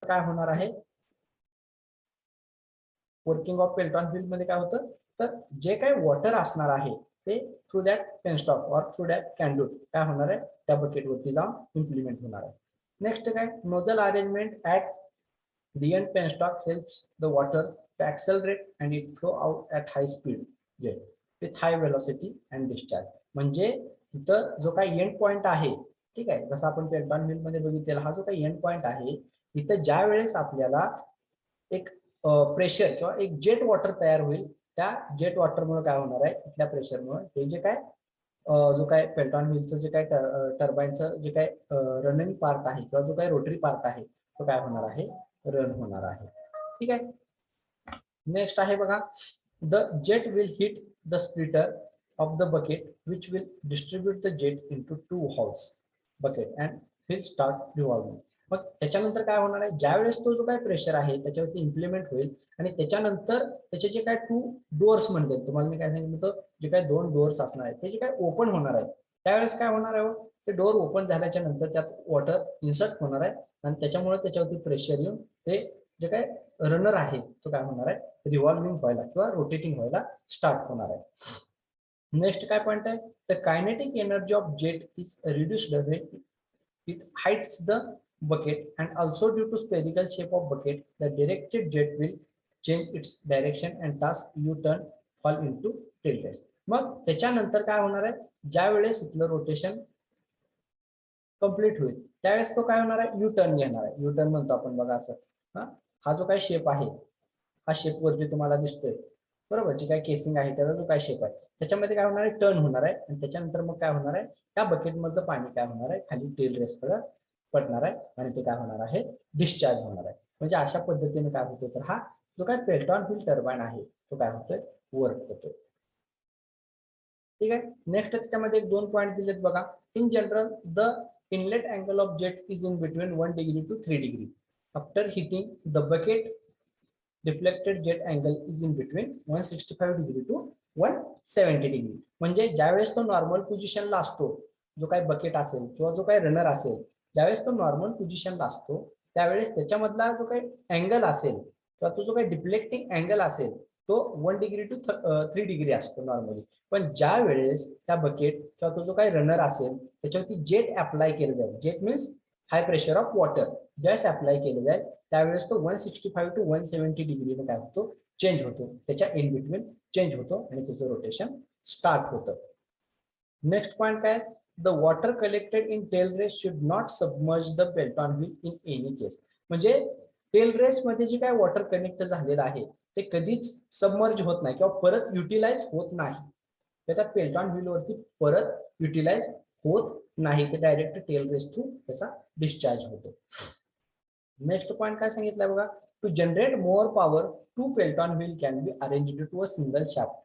काय होणार आहे, वर्किंग ऑफ पेल्टॉन व्हील मध्ये काय होतं, तर जे काही वॉटर असणार आहे ते थ्रू दॅट पेनस्टॉक और थ्रू दॅट कॅन्डूट काय होणार आहे, त्या बकेट वरती जाऊन इम्प्लिमेंट होणार आहे. नेक्स्ट काय, nozzle arrangement at the end penstock helps the water to accelerate and it flow out at high speed jet with high velocity and discharge. म्हणजे तिथं जो काही एंड पॉइंट आहे, ठीक आहे, जसं आपण पेल्टॉन व्हील मध्ये बघितलेला हा जो काही एंड पॉइंट आहे, तिथं ज्या वेळेस आपल्याला एक प्रेशर किंवा एक जेट वॉटर तयार होईल, त्या जेट वॉटरमुळे काय होणार आहे, तिथल्या प्रेशरमुळे हे जे काय जो काय पेल्टॉन व्हीलचं जे काय टर्बाईनचं जे काय रनिंग पार्ट आहे किंवा जो काही रोटरी पार्ट आहे तो काय होणार आहे, रन होणार आहे. ठीक आहे. नेक्स्ट आहे बघा, the jet will hit the splitter of the bucket which will distribute the jet into 2 holes bucket and will start revolving. मग त्याच्यानंतर काय होणार आहे, ज्यावेळेस तो जो काय प्रेशर आहे त्याच्यावरती इम्प्लिमेंट होईल आणि त्याच्यानंतर त्याचे जे काय 2 डोअर्स म्हणतात, तुम्हाला मी काय सांगितलं होतं, जे काय 2 डोअर्स असणार आहेत ते जे काय ओपन होणार आहेत, त्यावेळेस काय होणार आहे, ते डोअर ओपन झाल्याच्या नंतर त्यात वॉटर इन्सर्ट होणार आहे आणि त्याच्यामुळे त्याच्यावरती प्रेशर येऊन ते जे काय रनर आहे तो काय होणार आहे, रिव्हॉल्विंग व्हायला किंवा रोटेटिंग व्हायला स्टार्ट होणार आहे. नेक्स्ट काय पॉइंट आहे, the kinetic energy of jet is reduced when it Heights the bucket and also due to spherical shape of bucket the directed jet will change its direction and task U-turn fall into tail race. मग त्याच्यानंतर काय होणार आहे, ज्या वेळेस इथलं rotation complete होईल त्यावेळेस तो काय होणार आहे, यू टर्न घेणार आहे. यू टर्न म्हणतो आपण बघा असं, हा जो काय शेप आहे, हा शेप वरती तुम्हाला दिसतोय बरोबर, जे काय केसिंग आहे त्याचा जो काय शेप आहे त्याच्यामध्ये काय होणार आहे, टर्न होणार आहे आणि त्याच्यानंतर मग काय होणार आहे, त्या बकेट मधलं पाणी काय होणार आहे, खाली टेल रेस कडे पडणार आहे आणि ते काय होणार आहे, डिस्चार्ज होणार आहे. म्हणजे अशा पद्धतीने काय होतं, तर हा जो काय पेल्टॉन व्हील टर्बाइन आहे तो काय होतोय, वर्क होतोय. ठीक आहे. नेक्स्ट त्याच्यामध्ये 2 पॉइंट दिलेत बघा. In general the inlet angle of jet is in between 1 degree to 3 degree. After hitting the bucket deflected jet angle is in between 165 degree to 170 degree. म्हणजे ज्यावेळेस तो नॉर्मल पोझिशनला असतो, जो काही बकेट असेल किंवा जो काही रनर असेल, ज्यावेळेस तो नॉर्मल पोझिशनला असतो त्यावेळेस त्याच्यामधला जो काही अँगल असेल किंवा तो जो काही डिफ्लेक्टिंग अँगल असेल तो 1 डिग्री टू 3 डिग्री असतो नॉर्मली. पण ज्या वेळेस त्या बकेट किंवा तो जो काही रनर असेल त्याच्यावरती जेट अप्लाय केलं जाईल, jet means high pressure of water, ज्यावेळेस अप्लाय केलं जाईल त्यावेळेस तो 165 टू 170 डिग्रीने काय होतो, चेंज होतो, त्याच्या इन बिटवीन चेंज होतो आणि त्याचं रोटेशन स्टार्ट होतं. नेक्स्ट पॉइंट काय, the water collected in tail race should not submerge the Pelton wheel in any case. म्हणजे टेल रेस मध्ये जे काय वॉटर कनेक्ट झालेलं आहे ते कधीच सबमर्ज होत नाही किंवा परत युटिलाइज होत नाही, त्या पेल्टॉन व्हील वरती परत युटिलाइज होत नाही, ते डायरेक्ट टेल रेस थ्रू त्याचा डिस्चार्ज होतो. नेक्स्ट पॉइंट काय सांगितलं बघा, to generate more power 2 Pelton wheel can be arranged to a single shaft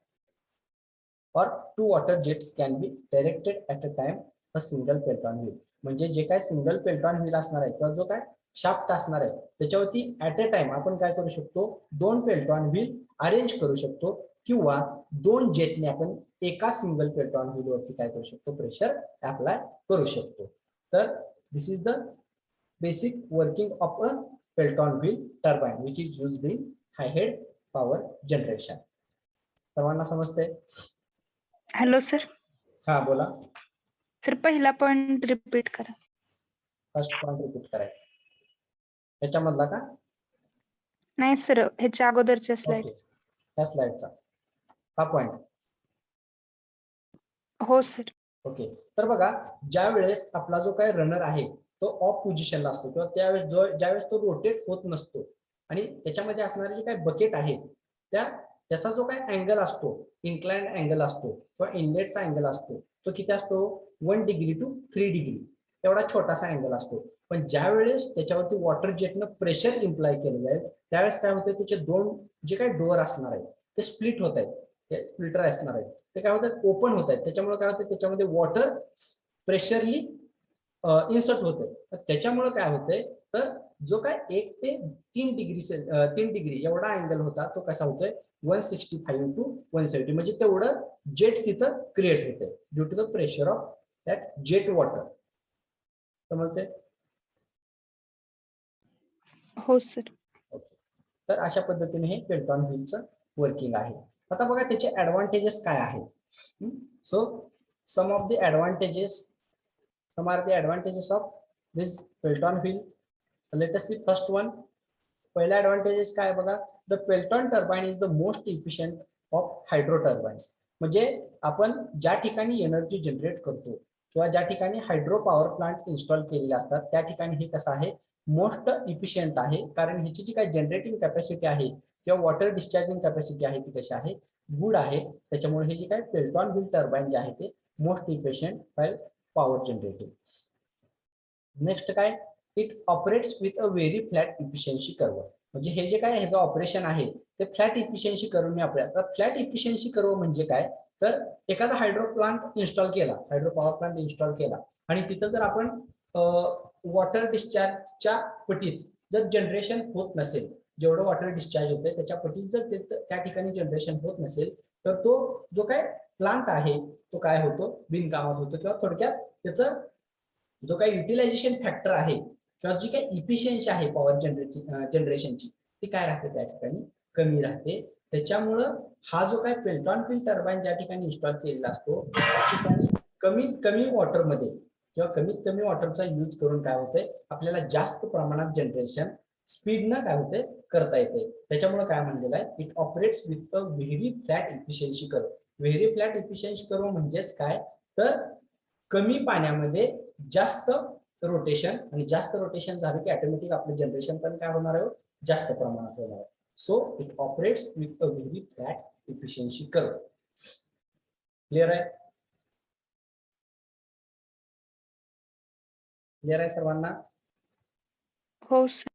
or 2 water jets can be directed at a time a single Pelton wheel. म्हणजे जे काय single पेल्टॉन wheel असणार आहे किंवा जो काय शाफ्ट असणार आहे त्याच्यावरती ऍट अ टाइम आपण काय करू शकतो, 2 पेल्टॉन व्हील अरेंज करू शकतो किंवा 2 जेटने आपण एका सिंगल पेल्टॉन व्हील वरती काय करू शकतो, प्रेशर अप्लाय करू शकतो. तर this is the basic working of a Pelton wheel turbine which is used in high head power generation. सर्वांना समजते? Hello sir. हा बोला सर, पहिला पॉइंट रिपीट करा. फर्स्ट पॉइंट रिपीट करायचा ह्याच्यामधला का? नाही सर, ह्याच्या अगोदरच्या स्लाइड. ह्या स्लाइडचा हा पॉइंट. हो सर. ओके. तर बघा, ज्या वेळेस आपला जो काही रनर आहे तो ऑफ पोझिशनला असतो किंवा त्यावेळेस ज्यावेळेस तो रोटेट होत नसतो आणि त्याच्यामध्ये असणारे जे काही बकेट आहेत त्याचा जो काही अँगल असतो, इन्क्लाइंड अँगल असतो किंवा इनलेटचा अँगल असतो तो किती असतो, 1 डिग्री टू 3 डिग्री एवढा छोटासा अँगल असतो. पण ज्या वेळेस त्याच्यावरती वॉटर जेटनं प्रेशर इम्प्लाय केलं जाईल त्यावेळेस काय होतं, त्याचे 2 जे काही डोअर असणार आहेत ते स्प्लिट होत आहेत, ते स्प्लिटर असणार आहेत ते काय होतात, ओपन होत आहेत. त्याच्यामुळे काय होतं, त्याच्यामध्ये वॉटर प्रेशरली इन्सर्ट होते. त्याच्यामुळे काय होतंय, तर जो काय 1 ते 3 डिग्री एवढा अँगल होता तो कसा होतोय, 165 टू 170. म्हणजे तेवढं जेट तिथं क्रिएट होते due to the pressure of that jet water. समजते? हो सर. तर अशा पद्धतीने हे पेल्टॉन व्हीलचं वर्किंग आहे. आता बघा त्याचे ऍडव्हान्टेजेस काय आहेत. So some of the advantages, some are the advantages of this Pelton wheel. Let us see first one. पहिला ऍडव्हान्टेजेस काय बघा, the Pelton turbine is the most efficient of hydro turbines. म्हणजे आपण ज्या ठिकाणी एनर्जी जनरेट करतो किंवा ज्या ठिकाणी हायड्रो पॉवर प्लांट इन्स्टॉल केलेले असतात त्या ठिकाणी हे कसं आहे, मोस्ट इफिशियंट आहे. कारण ह्याची जी काही जनरेटिंग कॅपॅसिटी आहे किंवा वॉटर डिस्चार्जिंग कॅपॅसिटी आहे ती कशी आहे, गुड आहे. त्याच्यामुळे हे जे काही पेल्टॉन व्हील टर्बाइन जे आहे ते most efficient by power generating. Next काय, it operates with a very flat efficiency curve. म्हणजे हे जे काय ह्याचं ऑपरेशन आहे ते फ्लॅट इफिशियन्सी कर्वने आपल्याला. फ्लॅट इफिशियन्सी कर्व म्हणजे काय, तर एखादा हायड्रो प्लांट इन्स्टॉल केला, हायड्रो पॉवर प्लांट इन्स्टॉल केला आणि तिथं जर आपण वॉटर डिस्चार्जच्या पटीत जर जनरेशन होत नसेल, जेवढं वॉटर डिस्चार्ज होतंय त्याच्या पटीत जर त्या ठिकाणी जनरेशन होत नसेल, तर तो जो काय प्लांट आहे तो काय होतो, बिनकामात होतो. किंवा थोडक्यात त्याचं जो काही युटिलायझेशन फॅक्टर आहे किंवा जी काही इफिशियन्सी आहे पॉवर जनरेशनची ती काय राहते त्या ठिकाणी, कमी राहते. त्याच्यामुळं हा जो काही पेल्टॉन व्हील टर्बाइन ज्या ठिकाणी इन्स्टॉल केलेला असतो त्या ठिकाणी कमीत कमी वॉटरमध्ये किंवा कमीत कमी वॉटरचा यूज करून काय होतंय, आपल्याला जास्त प्रमाणात जनरेशन स्पीडनं काय होते करता येते. त्याच्यामुळे काय म्हणलेलं आहे, it operates with a very flat efficiency curve. Very flat efficiency curve म्हणजेच काय, तर कमी पाण्यामध्ये जास्त रोटेशन, आणि जास्त रोटेशन झालं की ऑटोमॅटिक आपलं जनरेशन पण काय होणार आहे, जास्त प्रमाणात होणार आहे. So it operates with a very flat efficiency curve. Clear आहे, क्लिअर आहे सर्वांना. हो सर.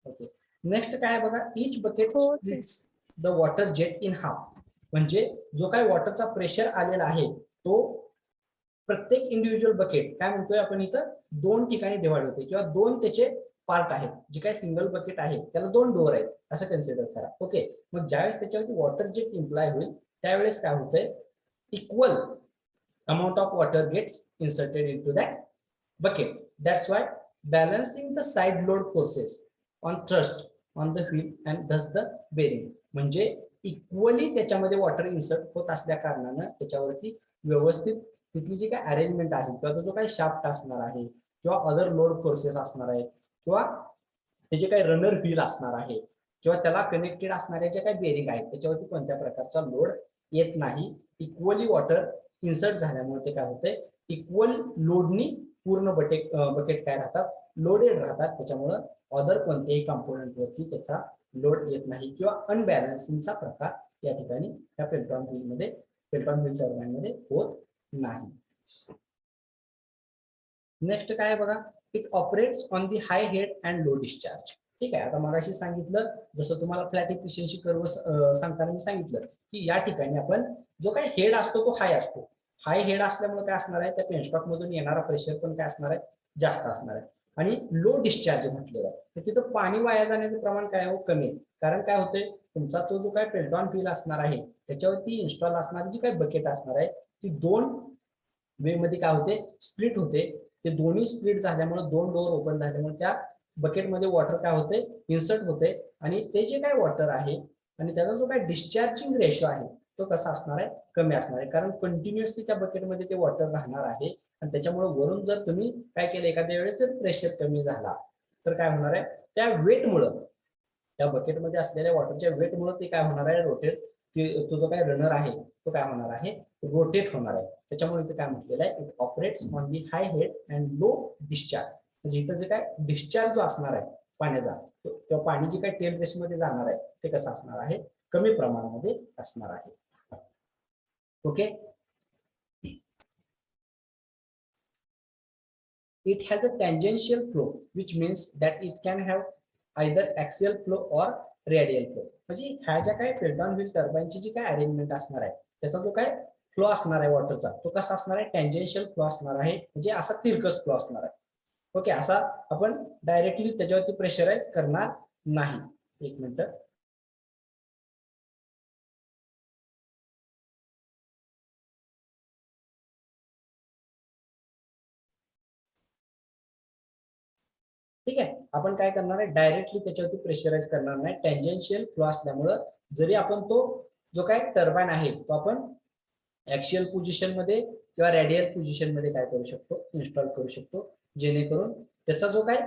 ओके. नेक्स्ट काय बघा, इच बकेट हो sir. Splits the water jet in half. म्हणजे जो काय वॉटरचा प्रेशर आलेला आहे तो प्रत्येक इंडिव्हिज्युअल बकेट काय म्हणतोय आपण इथं, दोन ठिकाणी डिवाइड होते किंवा दोन त्याचे पार्ट आहेत. जे काय सिंगल बकेट आहे त्याला दोन डोअर आहेत असं कन्सिडर करा. ओके. मग ज्यावेळेस त्याच्यावरती वॉटर जेट इम्प्लाय होईल त्यावेळेस काय होतंय, equal amount of water gets inserted into that bucket. That's why balancing the side load forces on thrust on the wheel and thus the bearing. म्हणजे इक्वली त्याच्यामध्ये वॉटर इन्सर्ट होत असल्या कारणानं त्याच्यावरती व्यवस्थित तिथली जी काय अरेंजमेंट आहे किंवा तो जो काही शाफ्ट असणार आहे किंवा अदर लोड फोर्सेस असणार आहेत किंवा त्याचे काही रनर व्हील असणार आहे किंवा त्याला कनेक्टेड असणारे जे काही बेरिंग आहेत त्याच्यावरती कोणत्या प्रकारचा लोड येत नाही. इक्वली वॉटर इन्सर्ट झाल्यामुळे ते काय होते, इक्वल लोडनी पूर्ण बकेट काय राहतात, लोडेड राहतात. त्याच्यामुळं अदर कोणत्याही कॉम्पोनंट वरती त्याचा लोड येत नाही किंवा अनबॅलन्सिंगचा प्रकार या ठिकाणी त्या पेल्टॉन व्हील टर्बाइन मध्ये होत नाही. नेक्स्ट काय बघा, it operates on the high head and low discharge. ठीक आहे. आता मगाशी सांगितलं, जसं तुम्हाला फ्लॅट इफिशियन्सी कर्व सांगताना मी सांगितलं की या ठिकाणी आपण जो काही हेड असतो तो हाय असतो. हाय हेड असल्यामुळे काय असणार आहे, त्या पेनस्टॉक मधून येणारा प्रेशर पण काय असणार आहे, जास्त असणार आहे. आणि लो डिस्चार्ज म्हटलेलं आहे तर तिथं पाणी वाया जाण्याचं प्रमाण काय हो, कमी. कारण काय होतंय, तुमचा तो जो काय पेल्टॉन व्हील असणार आहे त्याच्यावरती इन्स्टॉल असणारी जी काही बकेट असणार आहे ती दोन वे मध्ये काय होते, स्प्लिट होते. ते दोन्ही स्प्लिट झाल्यामुळे दोन डोअर ओपन झाल्यामुळे त्या बकेटमध्ये वॉटर काय होते, इन्सर्ट होते. आणि ते जे काय वॉटर आहे आणि त्याचा जो काय डिस्चार्जिंग रेशो आहे तो कसा असणार आहे, कमी असणार आहे. कारण कंटिन्युअसली त्या बकेटमध्ये ते वॉटर राहणार आहे आणि त्याच्यामुळे वरून जर तुम्ही काय केलं, एखाद्या वेळेस जर प्रेशर कमी झाला तर काय होणार आहे, त्या वेटमुळं, त्या बकेटमध्ये असलेल्या वॉटरच्या वेटमुळे ते काय होणार आहे, रोटेट, तो जो काय रनर आहे तो काय होणार आहे, रोटेट होणार आहे. त्याच्यामुळे इथे काय म्हटलेलं आहे, it operates on the high head and low discharge. म्हणजे इथं जे काय डिस्चार्ज जो असणार आहे पाण्याचा किंवा पाणी जे काय टेल रेसमध्ये जाणार आहे ते कसं असणार आहे, कमी प्रमाणामध्ये असणार आहे. Okay. It has a tangential flow which means that it can have either axial flow or radial flow. म्हणजे ह्या ज्या काही पेल्टॉन व्हील टर्बाइनची जी काय अरेंजमेंट असणार आहे त्याचा जो काय फ्लो असणार आहे वॉटरचा तो कसा असणार आहे, टँजेन्शियल फ्लो असणार आहे. म्हणजे असा तिरकस फ्लो असणार आहे. ओके. असा आपण डायरेक्टली त्याच्यावरती प्रेशराईज करणार नाही. एक मिनिट. ठीक आहे. आपण काय करणार आहे, डायरेक्टली त्याच्यावरती प्रेशराईज करणार नाही. टँजेन्शियल फ्लो असल्यामुळं जरी आपण तो जो काय टर्बाईन आहे तो आपण ऍक्सियल पोझिशन मध्ये किंवा रेडियल पोझिशन मध्ये काय करू शकतो, इन्स्टॉल करू शकतो, जेणेकरून त्याचा जो काय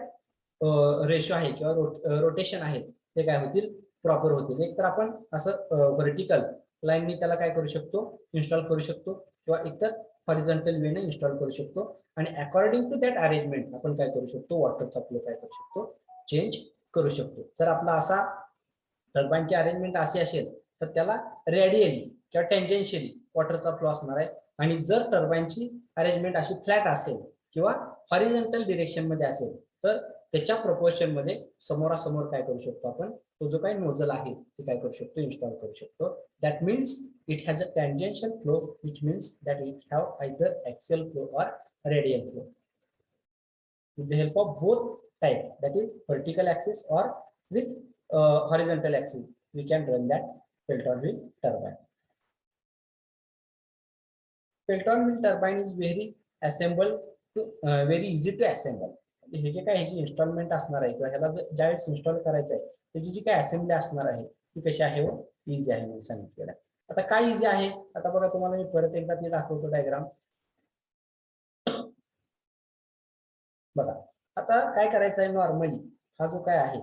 रेशो आहे किंवा रोटेशन आहे ते काय होतील, प्रॉपर होतील. एक तर आपण असं व्हर्टिकल लाईननी त्याला काय करू शकतो, इन्स्टॉल करू शकतो, किंवा एकतर हॉरिझॉन्टल वेने इन्स्टॉल करू शकतो. आणि अकॉर्डिंग टू दॅट अरेंजमेंट आपण काय करू शकतो, वॉटरचा फ्लो काय करू शकतो, चेंज करू शकतो. जर आपला असा टर्बाईनची अरेंजमेंट अशी असेल तर त्याला रेडियली किंवा टेंजेन्शियली वॉटरचा फ्लो असणार आहे. आणि जर टर्बाईनची अरेंजमेंट अशी फ्लॅट असेल किंवा हॉरिझॉन्टल डिरेक्शन मध्ये असेल तर त्याच्या प्रपोर्शन मध्ये समोरासमोर काय करू शकतो आपण, तो जो काही नोझल आहे ते काय करू शकतो, इन्स्टॉल करू शकतो. That means it has a tangential flow, which means that it have either axial flow or radial flow. With the help of both type, that is vertical axis or with horizontal axis, we can run that Pelton wheel turbine. Pelton wheel turbine is very assemble to very easy to assemble. हे जे काय ह्याची instalment असणार आहे किंवा ह्याला ज्यावेळेस install करायचं आहे त्याची जी काय असेंब्ली असणार आहे ती कशी आहे, इझी आहे म्हणून सांगितलेलं आहे. आता काय इझी आहे, आता बघा तुम्हाला मी परत एकदा ते दाखवतो डायग्राम. बघा आता काय करायचं आहे, नॉर्मली हा जो काय आहे,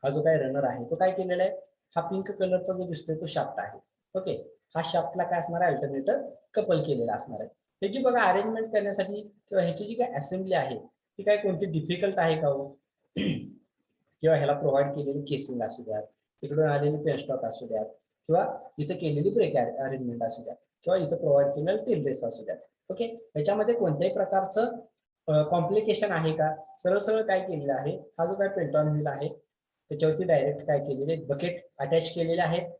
हा जो काय रनर आहे तो काय केलेला आहे, हा पिंक कलरचा जो दिसतोय तो शाफ्ट आहे. ओके, हा शाफ्टला काय असणार आहे, अल्टरनेटर कपल केलेला असणार आहे. ह्याची बघा अरेंजमेंट करण्यासाठी किंवा ह्याची जी काय असेंब्ली आहे ती काय कोणती डिफिकल्ट आहे का हो किंवा ह्याला प्रोव्हाइड केलेली केसिंग असू द्यात, तिकडून आलेली पेनस्टॉक असू द्यात, किंवा इथं केलेली ब्रेक अरेंजमेंट असू द्यात, किंवा इथं प्रोव्हाइड केलेलं टेल रेस असू द्यात. ओके, ह्याच्यामध्ये कोणत्याही प्रकारचं कॉम्प्लिकेशन आहे का, सरळ सरळ काय केलेलं आहे, हा जो काय पेल्टॉन व्हील आहे त्याच्यावरती डायरेक्ट काय केलेले बकेट अटॅच केलेले आहेत.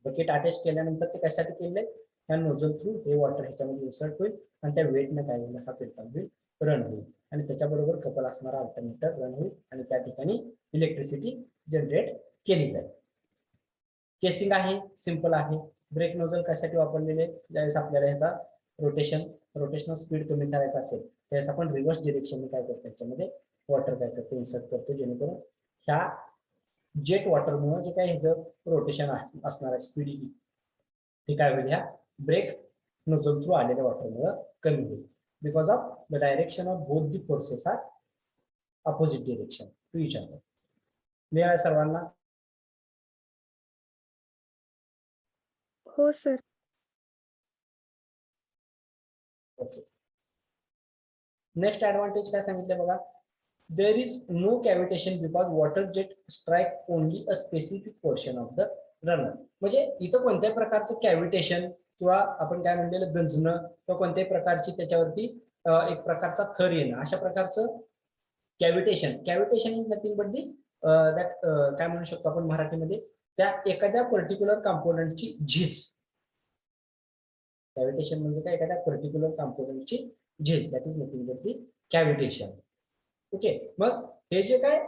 बकेट अटॅच केल्यानंतर ते कशासाठी केलेले, त्या नोझल थ्रू हे वॉटर ह्याच्यामध्ये इन्सर्ट होईल आणि त्या वेटने काय होईल, हा पेल्टॉन व्हील रन होईल आणि त्याच्याबरोबर कपल असणारा अल्टरनेटर रन होईल आणि त्या ठिकाणी इलेक्ट्रिसिटी जनरेट केली जाईल. केसिंग आहे, सिंपल आहे. ब्रेक नोझल कशासाठी वापरलेले, ज्यावेळेस आपल्याला ह्याचा रोटेशनल स्पीड कमी करायचा असेल त्यावेळेस आपण रिव्हर्स डिरेक्शन काय करतो, त्याच्यामध्ये वॉटर काय करतो, इन्सर्ट करतो, जेणेकरून ह्या जेट वॉटरमुळे जे काही ह्याचं रोटेशन असणार आहे स्पीड ते काय होईल, ह्या ब्रेक नोझल थ्रू आलेल्या वॉटरमुळे कमी होईल. Because of the direction of both the forces are opposite direction to each other. Clear आहे सर्वांना? हो सर. ओके, नेक्स्ट ऍडव्हान्टेज काय सांगितलं बघा, there is no cavitation because water jet strike only a specific portion of the runner. म्हणजे इथं कोणत्याही प्रकारचं कॅव्हिटेशन किंवा आपण काय म्हणलेलं गंजणं किंवा कोणत्याही प्रकारची त्याच्यावरती एक प्रकारचा थर येणं, अशा प्रकारचं cavitation is nothing but the that काय म्हणू शकतो आपण मराठीमध्ये, त्या एखाद्या पर्टिक्युलर कंपोनंटची झीज. कॅव्हिटेशन म्हणजे काय, एखाद्या पर्टिक्युलर कंपोनंटची झीज, that is nothing but the cavitation. Okay, मग हे जे काय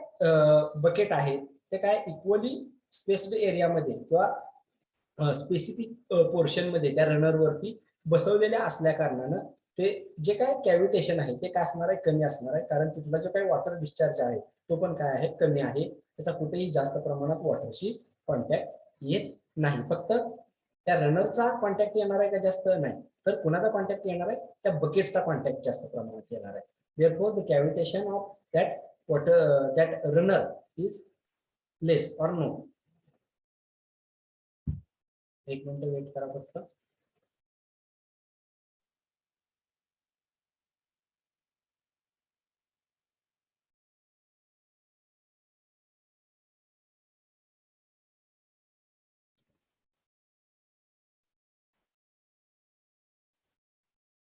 बकेट आहे ते काय इक्वली स्पेस्ड एरियामध्ये किंवा स्पेसिफिक पोर्शन मध्ये त्या रनरवरती बसवलेल्या असल्या कारणानं ते जे काय कॅव्हिटेशन आहे ते काय असणार आहे, कमी असणार आहे. कारण तिथला जो काही वॉटर डिस्चार्ज आहे तो पण काय आहे, कमी आहे. त्याचा कुठेही जास्त प्रमाणात वॉटरशी कॉन्टॅक्ट येत नाही. फक्त त्या रनरचा कॉन्टॅक्ट येणार आहे का, जास्त नाही. तर कुणाचा कॉन्टॅक्ट येणार आहे, त्या बकेटचा कॉन्टॅक्ट जास्त प्रमाणात येणार आहे. Therefore, the cavitation of that water that runner is less or no. एक मिनिट वेट करा फक्त.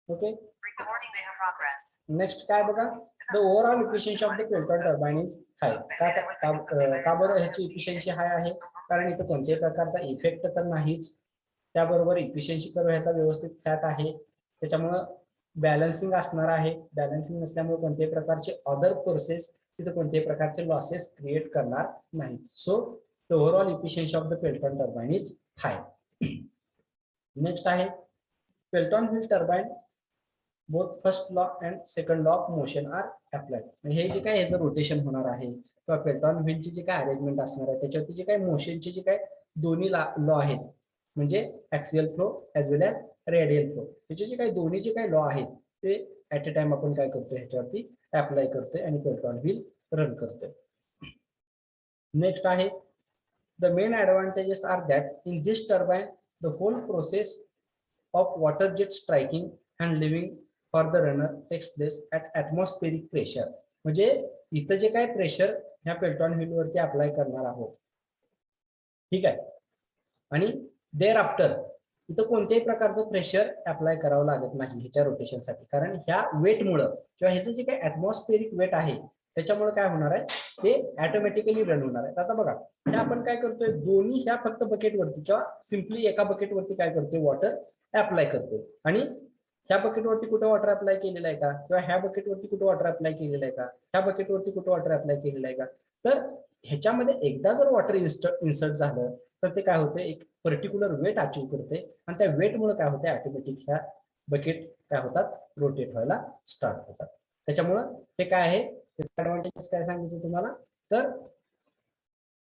ओके, नेक्स्ट काय बघा, the overall efficiency of the Pelton turbine is high. का बरं ह्याची इफिशियन्सी हाय आहे, कारण इथं कोणत्याही प्रकारचा इफेक्ट तर नाहीच, त्याबरोबर इफिशियन्सी करून ह्याचा व्यवस्थित फॅट आहे, त्याच्यामुळं बॅलन्सिंग असणार आहे. बॅलन्सिंग नसल्यामुळे कोणत्याही प्रकारचे अदर फोर्सेस तिथे कोणत्याही प्रकारचे लॉसेस क्रिएट करणार नाही. So the overall efficiency of the Pelton turbine is high. Next आहे Pelton wheel turbine both first law and second law of motion are applied. हे जे काय ह्याचं रोटेशन होणार आहे किंवा पेल्टॉन व्हीलची जी काय अरेंजमेंट असणार आहे त्याच्यावरती जे काय मोशनचे जे काय दोन्ही लॉ आहेत म्हणजे ऍक्सियल फ्लो ऍज वेल एज रेडियल फ्लो, त्याचे जे काही दोन्ही जे काही लॉ आहेत ते ऍट अ टाइम आपण काय करतोय ह्याच्यावरती अप्लाय करतोय आणि पेल्टॉन व्हील रन करतोय. नेक्स्ट आहे the main advantages are that in this turbine the whole process of water jet striking and leaving for the runner takes place at atmospheric pressure. म्हणजे इथं जे काय प्रेशर ह्या पेल्टॉन व्हील वरती अप्लाय करणार आहोत, ठीक आहे, आणि देअर आफ्टर इथं कोणत्याही प्रकारचं प्रेशर अप्लाय करावं लागत नाही ह्याच्या रोटेशनसाठी, कारण ह्या वेटमुळं किंवा ह्याचं जे काही ऍटमॉस्फेरिक वेट आहे त्याच्यामुळे काय होणार आहे ते ऑटोमॅटिकली रन होणार आहे. आता बघा हे आपण काय करतोय दोन्ही ह्या फक्त बकेटवरती किंवा सिम्पली एका बकेटवरती काय करतोय वॉटर अप्लाय करतोय आणि ह्या बकेटवरती कुठे वॉटर अप्लाय केलेलं आहे का किंवा ह्या बकेटवरती कुठे वॉटर अप्लाय केलेलं आहे का, ह्या बकेटवरती कुठे वॉटर अप्लाय केलेलं आहे का. तर ह्याच्यामध्ये एकदा जर वॉटर इन्सर्ट झालं तर ते काय होतं एक पर्टिक्युलर वेट अचीव करते आणि त्या वेटमुळे काय होते ऑटोमॅटिक ह्या बकेट काय होतात रोटेट व्हायला स्टार्ट होतात. त्याच्यामुळं हे काय आहे ऍडव्हान्टेजेस काय सांगितलं तुम्हाला तर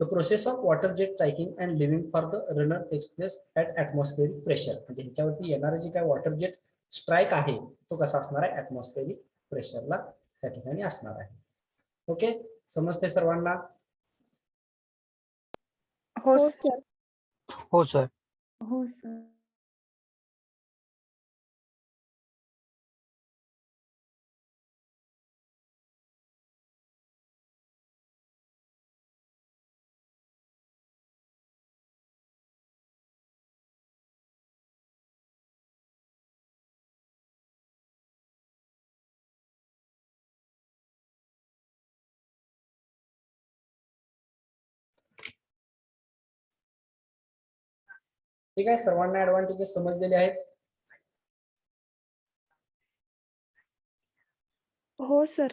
the process of water jet striking and leaving for the runner takes place at atmospheric pressure. म्हणजे ह्याच्यावरती येणारे जे काय वॉटर जेट स्ट्राईक आहे तो कसा असणार आहे ऍटमॉस्फेरिक प्रेशरला त्या ठिकाणी असणार आहे. ओके, समजते सर्वांना? हो हो सर. सर. हो सर. हो सर. ठीक आहे, सर्वांना ऍडव्हान्टेजेस समजलेले आहेत? हो सर.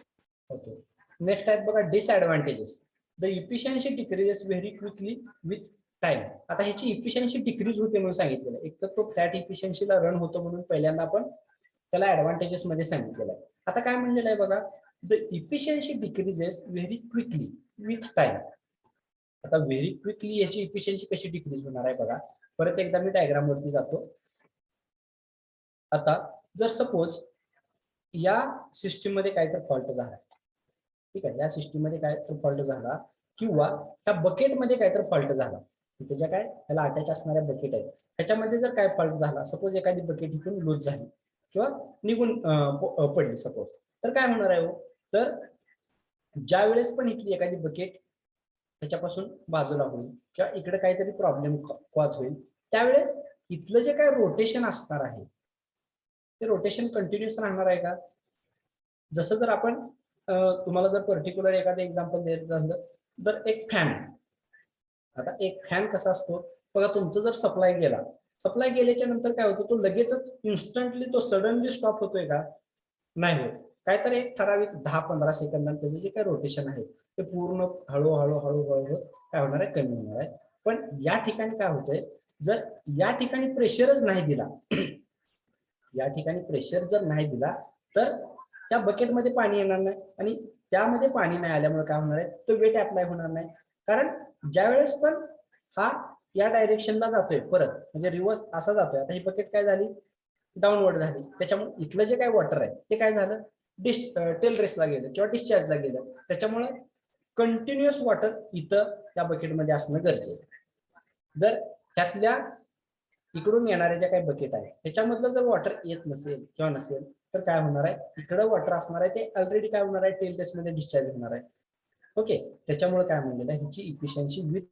ओके, नेक्स्ट आहेत बघा disadvantages. The efficiency decreases very quickly with time. आता ह्याची इफिशियन्सी डिक्रीज होते म्हणून सांगितलेलं आहे. एक तर तो फ्लॅट इफिशियन्सीला रन होतो म्हणून पहिल्यांदा आपण त्याला ऍडव्हान्टेजेस मध्ये सांगितलेलं आहे. आता काय म्हणलेलं आहे बघा, the efficiency decreases very quickly with time. आता व्हेरी क्विकली याची इफिशियन्सी कशी डिक्रीज होणार आहे बघा, परत एकदा मी डायग्राम वरती जातो. आता जर सपोज या सिस्टीम मध्ये काहीतरी फॉल्ट झाला, ठीक आहे, या सिस्टीम मध्ये काय फॉल्ट झाला किंवा त्या बकेट मध्ये काहीतरी फॉल्ट झाला, त्याच्या काय त्याला अटॅच असणाऱ्या बकेट आहेत त्याच्यामध्ये जर काय फॉल्ट झाला, सपोज एखादी बकेट इथून लूज झाली किंवा निघून पडली सपोज, तर काय होणार आहे हो, तर ज्या वेळेस पण इथली एखादी बकेट त्याच्यापासून बाजूला होईल किंवा इकडे काहीतरी प्रॉब्लेम कॉज होईल त्यावेळेस इथलं जे काय रोटेशन असणार आहे ते रोटेशन कंटिन्युअस राहणार आहे का. जसं जर आपण तुम्हाला जर पर्टिक्युलर एखादं एक्झाम्पल द्यायचं झालं तर एक फॅन. आता एक फॅन कसा असतो बघा, तुमचं जर सप्लाय गेल्याच्या नंतर काय होतं तो लगेचच इन्स्टंटली तो सडनली स्टॉप होतोय का, नाही होत. काय तर एक ठराविक 10-15 सेकंदांचं जे काय रोटेशन आहे ते पूर्ण हळूहळू काय होणार आहे कमी होणार आहे. पण या ठिकाणी काय होतंय जर या ठिकाणी प्रेशरच नाही दिला या ठिकाणी प्रेशर जर नाही दिला तर त्या बकेटमध्ये पाणी येणार नाही आणि त्यामध्ये पाणी नाही आल्यामुळे काय होणार आहे तो वेट अप्लाय होणार नाही. कारण ज्या वेळेस पण हा या डायरेक्शनला जातोय परत म्हणजे रिव्हर्स असा जातोय, आता ही बकेट काय झाली डाऊनवर्ड झाली, त्याच्यामुळे इथलं जे काय वॉटर आहे ते काय झालं टेल रेसला गेलं किंवा डिस्चार्जला गेलं, त्याच्यामुळे कंटिन्युअस वॉटर इथं त्या बकेटमध्ये असणं गरजेचं. जर त्यातल्या इकडून येणारे ज्या काही बकेट आहे त्याच्यामधलं जर वॉटर येत नसेल किंवा नसेल तर काय होणार आहे इकडं वॉटर असणार आहे ते ऑलरेडी काय होणार आहे टेल रेस मध्ये डिस्चार्ज होणार आहे. ओके, त्याच्यामुळे काय म्हणलेलं आहे ह्याची इफिशियन्सी विथ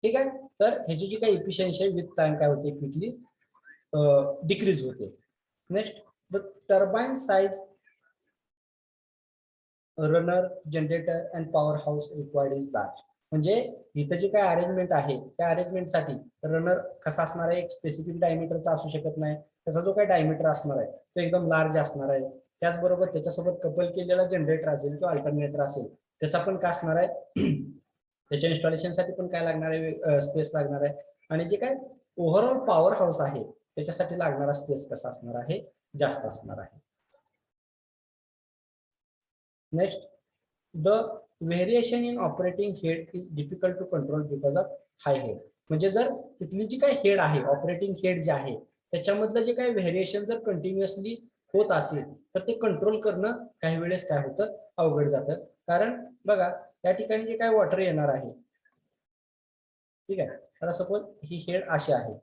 ठीक आहे. तर ह्याची जी काही इफिशियन्सी आहे विथ टाइम काय होते, क्विकली डिक्रीज होते. Next, the turbine size, runner, generator and power house required is large. म्हणजे इथं जे काय अरेंजमेंट आहे त्या अरेंजमेंटसाठी रनर कसा असणार आहे, एक स्पेसिफिक डायमीटरचा असू शकत नाही. त्याचा जो काही डायमीटर असणार आहे तो एकदम लार्ज असणार आहे. त्याचबरोबर त्याच्यासोबत कपल केलेला जनरेटर असेल किंवा अल्टरनेटर असेल त्याचा पण काय असणार आहे त्याच्या इन्स्टॉलेशनसाठी पण काय लागणार आहे, स्पेस लागणार आहे. आणि जे काय ओव्हरऑल पॉवर हाऊस आहे त्याच्यासाठी लागणारा स्पेस कसा असणार आहे, जास्त असणार आहे. Next, the variation in operating head is difficult to control because of high head. म्हणजे जर तिथली जी काही हेड आहे, ऑपरेटिंग हेड जे आहे त्याच्यामधलं जे काही व्हेरिएशन जर कंटिन्युअसली होत असेल तर ते कंट्रोल करणं काही वेळेस काय होतं, अवघड जातं. कारण बघा त्या ठिकाणी जे काय वॉटर येणार आहे, ठीक आहे, तर सपोज ही हेड अशी आहे,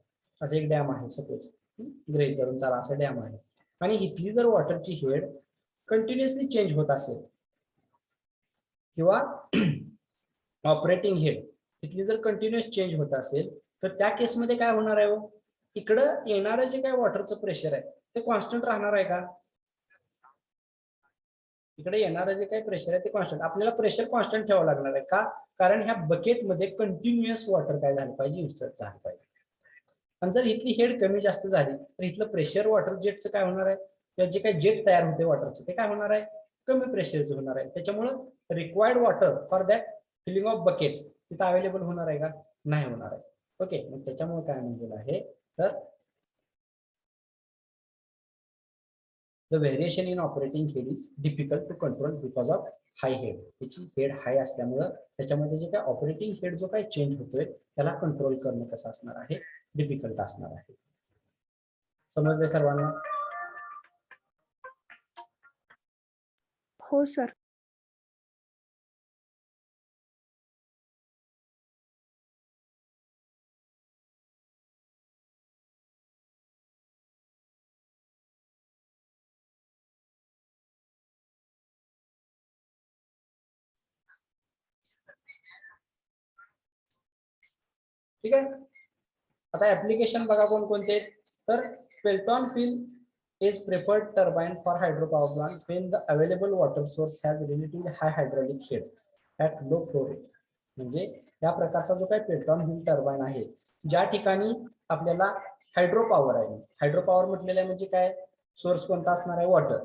असं एक डॅम आहे सपोज, गृहीत धरून चाला असं डॅम आहे. आणि इथली जर वॉटरची हेड कंटिन्युअसली चेंज होत असेल किंवा ऑपरेटिंग हेड इथली जर कंटिन्युअस चेंज होत असेल तर त्या केसमध्ये काय होणार आहे, इकडं येणारं जे काय वॉटरचं प्रेशर आहे ते कॉन्स्टंट राहणार आहे का? इकडे येणारं जे काही प्रेशर आहे ते कॉन्स्टंट, आपल्याला प्रेशर कॉन्स्टंट ठेवावं लागणार आहे का? कारण ह्या बकेटमध्ये कंटिन्युअस वॉटर काय झालं पाहिजे, इन्सर्ट झालं पाहिजे. आणि जर इथली हेड कमी जास्त झाली तर इथलं प्रेशर वॉटर जेटचं काय होणार आहे, किंवा जे काही जेट तयार होते वॉटरचं ते काय होणार आहे, कमी प्रेशरचं होणार आहे. त्याच्यामुळं required water for that filling of bucket तिथं अवेलेबल होणार आहे का? नाही होणार आहे. ओके, मग त्याच्यामुळे काय म्हणलेलं आहे तर the variation in operating head is difficult to control because of high head. त्याची हेड हाय असल्यामुळं त्याच्यामध्ये जे काय ऑपरेटिंग हेड जो काही चेंज होतोय त्याला कंट्रोल करणं कसं असणार आहे, डिफिकल्ट असणार आहे. समजले सर्वांना? हो सर. ठीक आहे. आता ऍप्लिकेशन बघा कोणकोणते, तर Pelton wheel is preferred turbine for hydro power plant when the available water source has relatively high hydraulic head at low flow rate. म्हणजे या प्रकारचा जो काही पेल्टॉन व्हील टर्बाइन आहे ज्या ठिकाणी आपल्याला हायड्रो पॉवर आहे, हायड्रो पॉवर म्हटलेलं आहे म्हणजे काय, सोर्स कोणता असणार आहे, वॉटर,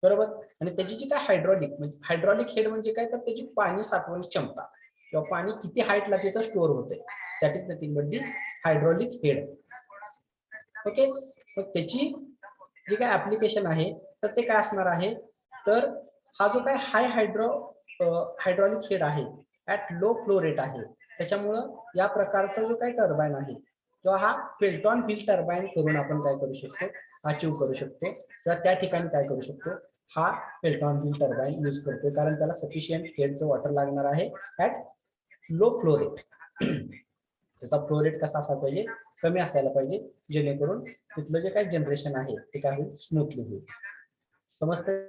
बरोबर. आणि त्याची जी काय हायड्रॉलिक हेड म्हणजे काय, तर त्याची पाणी साठवण क्षमता किंवा पाणी किती हाईटला तिथं स्टोअर होते, that is nothing but the hydraulic head. Okay, मग त्याची जी काय ऍप्लिकेशन आहे तर ते काय असणार आहे, तर हा जो काय हायड्रॉलिक हेड आहे ऍट लो फ्लो रेट आहे, त्याच्यामुळं या प्रकारचा जो काही टर्बाइन आहे किंवा हा पेल्टॉन व्हील टर्बाइन करून आपण काय करू शकतो, अचीव्ह करू शकतो, किंवा त्या ठिकाणी काय करू शकतो, हा पेल्टॉन व्हील टर्बाइन यूज करतोय कारण त्याला सफिशियंट हेडचं वॉटर लागणार आहे ऍट लो फ्लो रेट. त्याचा फ्लो रेट कसा असायला पाहिजे, कमी असायला पाहिजे, जेणेकरून तिथलं जे काही जनरेशन आहे ते काय होईल, स्मूथली होईल. समजते?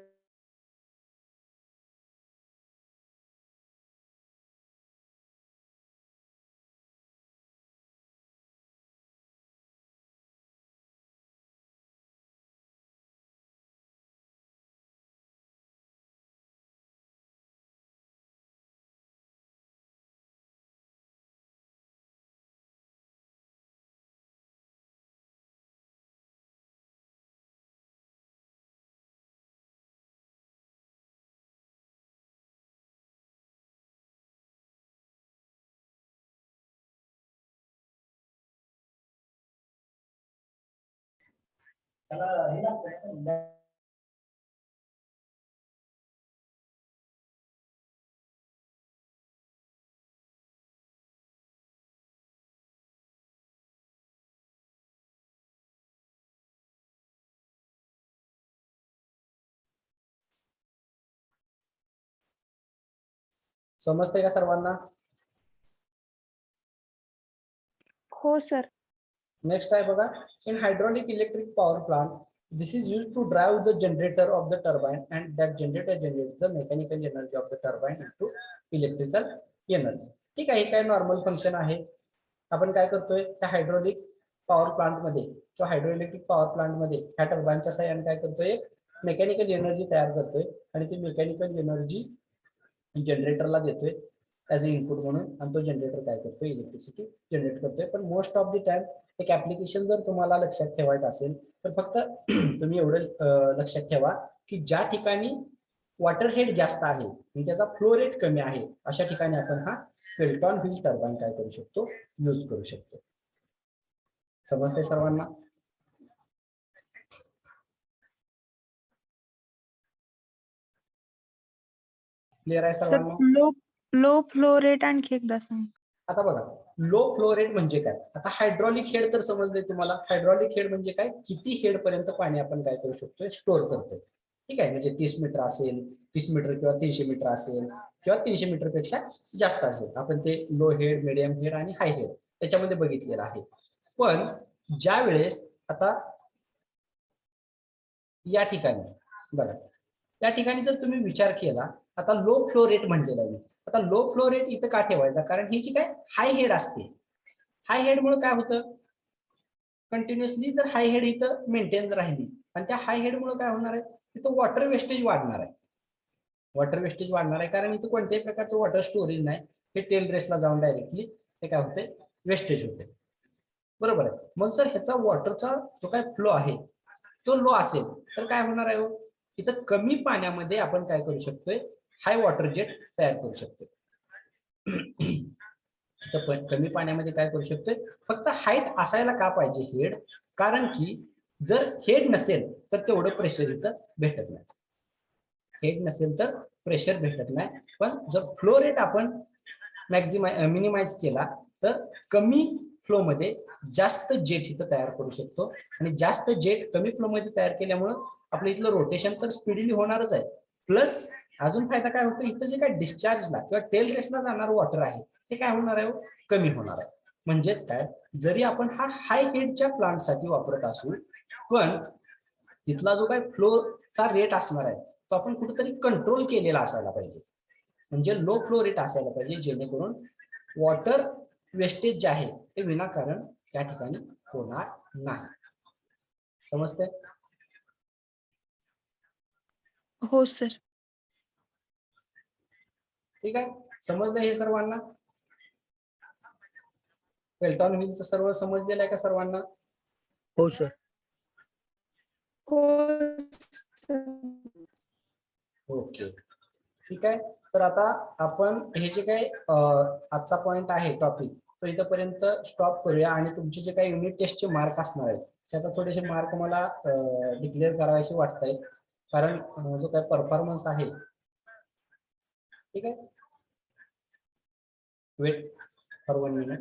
समजते का सर्वांना? हो सर. नेक्स्ट आहे बघा, in hydraulic electric power plant this is use to drive the generator of the turbine and that generator generates the mechanical energy of the turbine into electrical energy. ठीक आहे, हे काय नॉर्मल फंक्शन आहे. आपण काय करतोय त्या हायड्रोलिक पॉवर प्लांट मध्ये किंवा हायड्रो इलेक्ट्रिक पॉवर प्लांट मध्ये ह्या टर्बाईनच्या साह्याने काय करतोय, एक मेकॅनिकल एनर्जी तयार करतोय आणि ती मेकॅनिकल एनर्जी जनरेटरला देतोय ऍज अ इनपुट म्हणून, आणि तो जनरेटर काय करतोय, इलेक्ट्रिसिटी जनरेट करतोय. पण मोस्ट ऑफ द टाइम एक ऍप्लिकेशन जर तुम्हाला लक्षात ठेवायचं असेल तर फक्त तुम्ही एवढं लक्षात ठेवा की ज्या ठिकाणी वॉटर हेड जास्त आहे आणि त्याचा फ्लो रेट कमी आहे अशा ठिकाणी आपण हा पेल्टॉन व्हील टर्बाईन काय करू शकतो, यूज करू शकतो. समजते सर्वांना? क्लिअर आहे सर सर्वांना? लो लो फ्लो रेट आणखी एकदा सांग. आता बघा, लो फ्लो रेट म्हणजे काय. आता हायड्रॉलिक हेड तर समजले तुम्हाला. हायड्रॉलिक हेड म्हणजे काय, किती हेड पर्यंत पाणी आपण काय करू शकतो, स्टोअर करतोय. ठीक आहे, म्हणजे 30 मीटर असेल, 30 मीटर किंवा 300 मीटर असेल किंवा 300 मीटर पेक्षा जास्त असेल. आपण ते लो हेड, मिडियम हेड आणि हाय हेड त्याच्यामध्ये बघितलेलं आहे. पण ज्या वेळेस आता या ठिकाणी बघा, त्या ठिकाणी जर तुम्ही विचार केला, आता लो फ्लो रेट म्हणलेला आहे. आता लो फ्लो रेट इथं का ठेवायचा, कारण ही जी काय हाय हेड असते, हाय हेड मुळे काय होतं, कंटिन्युअसली जर हाय हेड इथं मेंटेन राहिली आणि त्या हाय हेड मुळे काय होणार आहे, तिथं वॉटर वेस्टेज वाढणार आहे. वॉटर वेस्टेज वाढणार आहे कारण इथं कोणत्याही प्रकारचं वॉटर स्टोरेज नाही. हे टेल रेसला जाऊन डायरेक्टली ते काय होते, वेस्टेज होते. बरोबर आहे. मग जर ह्याचा वॉटरचा जो काय फ्लो आहे तो लो असेल तर काय होणार आहे, इथं कमी पाण्यामध्ये आपण काय करू शकतोय, हाय वॉटर जेट तयार करू शकतोय. तर कमी पाण्यामध्ये काय करू शकतोय, फक्त हाईट असायला का पाहिजे हेड, कारण की जर हेड नसेल तर तेवढं प्रेशर इथं भेटत नाही. हेड नसेल तर प्रेशर भेटत नाही. पण जर फ्लो रेट आपण मिनिमाइज केला तर कमी फ्लो मध्ये जास्त जेट इथं तयार करू शकतो. आणि जास्त जेट कमी फ्लो मध्ये तयार केल्यामुळं आपलं इथलं रोटेशन तर स्पीडली होणारच आहे. प्लस अजून फायदा काय होतो, इथं जे काय डिस्चार्जला किंवा टेल रेसला जाणार वॉटर आहे ते काय होणार आहे, कमी होणार आहे. म्हणजेच काय, जरी आपण हा हाय हेडच्या प्लांटसाठी वापरत असू पण तिथला जो काय फ्लोचा रेट असणार आहे तो आपण कुठेतरी कंट्रोल केलेला असायला पाहिजे. म्हणजे लो फ्लो रेट असायला पाहिजे, जेणेकरून वॉटर वेस्टेज जे आहे ते विनाकारण त्या ठिकाणी होणार नाही. समजते? हो सर. ठीक आहे, समजलं हे सर्वांना? पेल्टॉन व्हीलचं सर्व समजलेलं आहे का सर्वांना? हो सर. हो सर. ओके, ठीक आहे. तर आता आपण हे जे काही आजचा पॉइंट आहे टॉपिक तो इथपर्यंत स्टॉप करूया. आणि तुमचे जे काही युनिट टेस्टचे मार्क असणार आहेत त्याचा थोडेसे मार्क मला डिक्लेअर करायचे वाटत आहेत, कारण जो काही परफॉर्मन्स आहे. ठीक आहे, वेट फॉर 1 मिनिट.